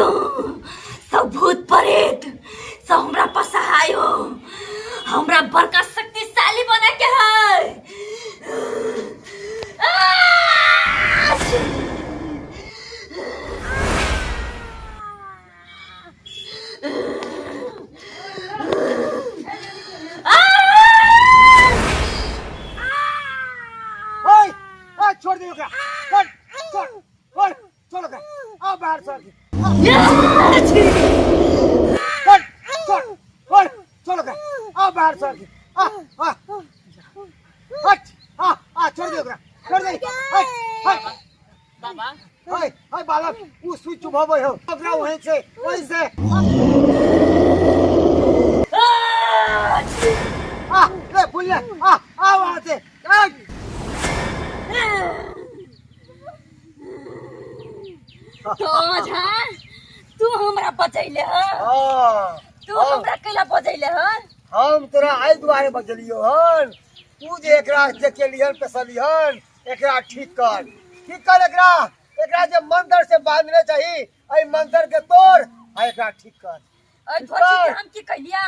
आयो सब भूत प्रेत सब हमरा पास आयो हमरा बड़का शक्तिशाली बने के है। छोड़ दे ओकरा, छोड़ ओकरा, आ बाहर छोड़ दे, छोड़ ओकरा, आ बाहर छोड़ दे, छोड़ दे ओकरा, छोड़ दे, बाबा हाय बालक, उ सुई चुभावे हो, ओकरा वहीं से ले भूल ले, वहाँ से, तू हमरा बचैले ह तू हमरा कैला बचैले ह हम तोरा आई दुआरे बजलियो हन तू जे एकरा चकेलियन पेसलियन एकरा ठीक कर एकरा जे मंदिर से बांधने चाहिए आई मंदिर के तोड़ आ एकरा ठीक कर ओए धोची के हम की कहिया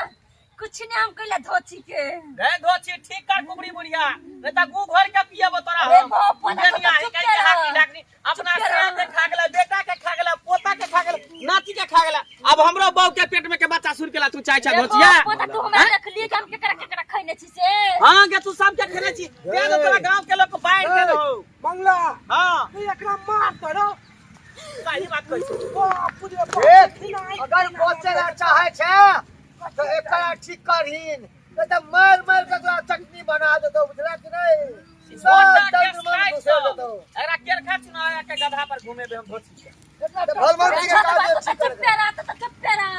कुछ ने हम कैला धोची के रे धोची ठीक कर कुबड़ी बुढ़िया नहीं त गु घर के पिया बतरा अरे बाप रे दुनिया ही कई के हाकी डाकनी अपना से के खा गेला बेटा के खा गेला पोता के खा गेला नाती के खा गेला अब हमरो बहू के पेट में के बच्चा सुर केला तू चाहे धोचिया पोता तू हमरा रख लिए हम के खैने छी से हां के तू सब के खने छी दे दो तोरा गांव के लोग को बांट के दो मंगला हां एकरा मार करो सही बात कहि बाप रे अगर बच्चा चाहे छे तो एकरा ठीक करहीन तो मार के तोरा चटनी बना दे तो बुझला कि नहीं सब दर्द मन घुसे दे तो अरे केर खा चुना के गधा पर घूमे बे हम धोची भलमन के काज ठीक कर चप्पेरा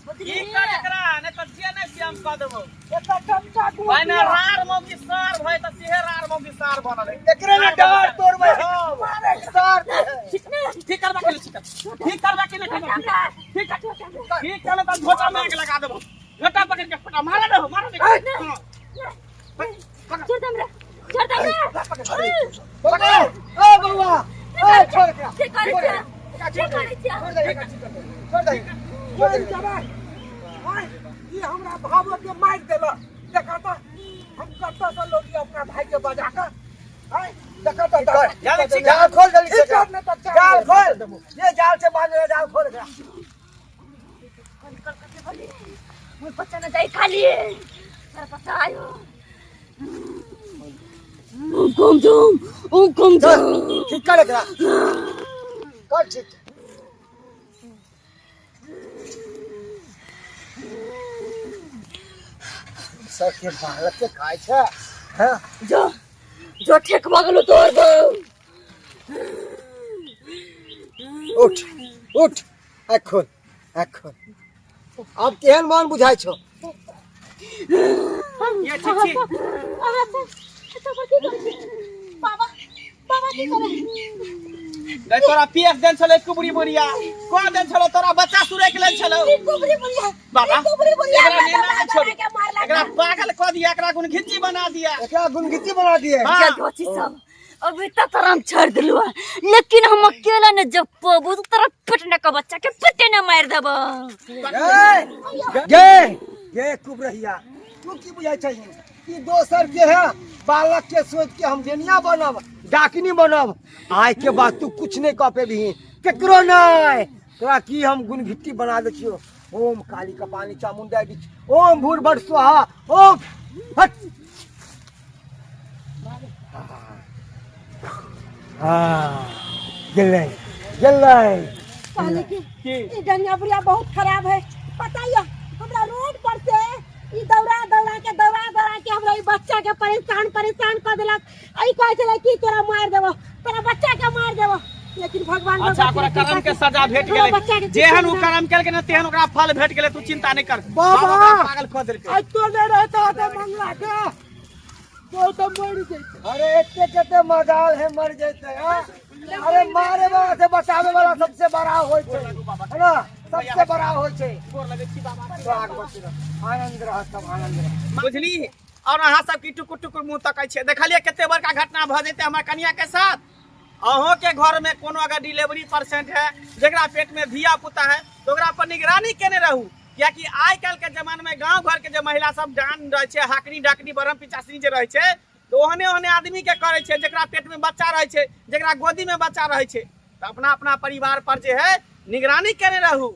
की कर एकरा ने त जे नै से हम क देबो एकरा चमचा तू भाई रार मोगी सार भई त सेहे रार मोगी सार बनल एकरे ने डार तोड़बै हम सार ठीक करबा के ठीक करबा के ठीक कर त झोटा में आग लगा देबो झोटा पकड़ के फटा मार दे छोड़ दे पकड़ ओ बउआ ओ छोड़ के छोड़ दे हां ये हमरा भाव के मार देला देखा तो हम कत्ता से लोग अपना भाई के बजा के हां देखा तो जाल खोल जल्दी से जाल खोल ये जाल से बांध ले जाल खोल के मुझ बच्चा न जाए खाली तेरे पास आयो कम जाऊं ठीक कर एकरा कर ठीक सर के बालक के खाए छे हां जो ठेक मगलो तोर बहू उठ खोल अब केहन मन बुझाय छो ये ठीक छी बाबा की करे ले तोरा पीएफ देन छले कुबड़ी बुढ़िया को देन छलो तोरा बच्चा सुरे के लेल छलो कुबड़ी बुढ़िया बाबा एकरा नेना न छोड़ एकरा पागल क दिया एकरा गुन घिच्ची बना दिया क्या धोची सब अभी तक हम छोड़ दिलवा लेकिन हम अकेला न जब पबू तो तेरा पिटने का बच्चा के पिटे न मार देबो गे कुबरहिया तू की बुझाय चाहिए कि दोसर के है बालक के सोच के हम देनिया बनब डाकनी बनब आय के बाद तू कुछ नहीं कह पेबी केकरो नहीं तोरा की हम गुण घिट्टी बना दे छियो ओम काली कपाली चामुंडा दी ओम भूर भट स्वाहा ओम हट गेलै पानी की ये डंगा बुढ़िया बहुत खराब है पता है हमरा रोड पर से ई दौड़ा के हमरा ई बच्चा के परेशान कर देलक आई कहै छले कि तोरा मार देबो तोरा बच्चा के मार देबो लेकिन भगवान अच्छा ओकरा कर्म के सजा भेट गेलै जेहन उ कर्म केलकै न तेहन ओकरा फल भेट गेलै तू चिंता नहीं कर बाबा पागल क देलकै आज तो नहीं रहता तो मंगला के तो मर जैते अरे एते कते मजाल है मर जैते हां अरे मारे वाला से बचावे वाला सबसे बड़ा होय छै है ना सबसे बड़ा होय छै गोर लगै छी बाबा तो आग बच आनंद रह सब आनंद रह बुझली और अहाँ सब की टुकुर टुकुर मुंह तकै छै देखलिए कते बड़का घटना भ जेते हमर कन्या के साथ अहों के घर में कोनो अगर डिलीवरी पेशेंट है जरा पेट में धिया पुता है तो ओकरा पर निगरानी केने रहू कियाकि आइ काल्हि के जमाना में गांव घर के जो महिला सब जान रहे छे हाकनी डाकनी बरम पिचासनी जे रहे छे तो ओहने ओहने आदमी के करे छे जकरा पेट में बच्चा रहे छे जकरा गोदी में बच्चा रहे छे तो अपना अपना परिवार पर जे है निगरानी केने रहू।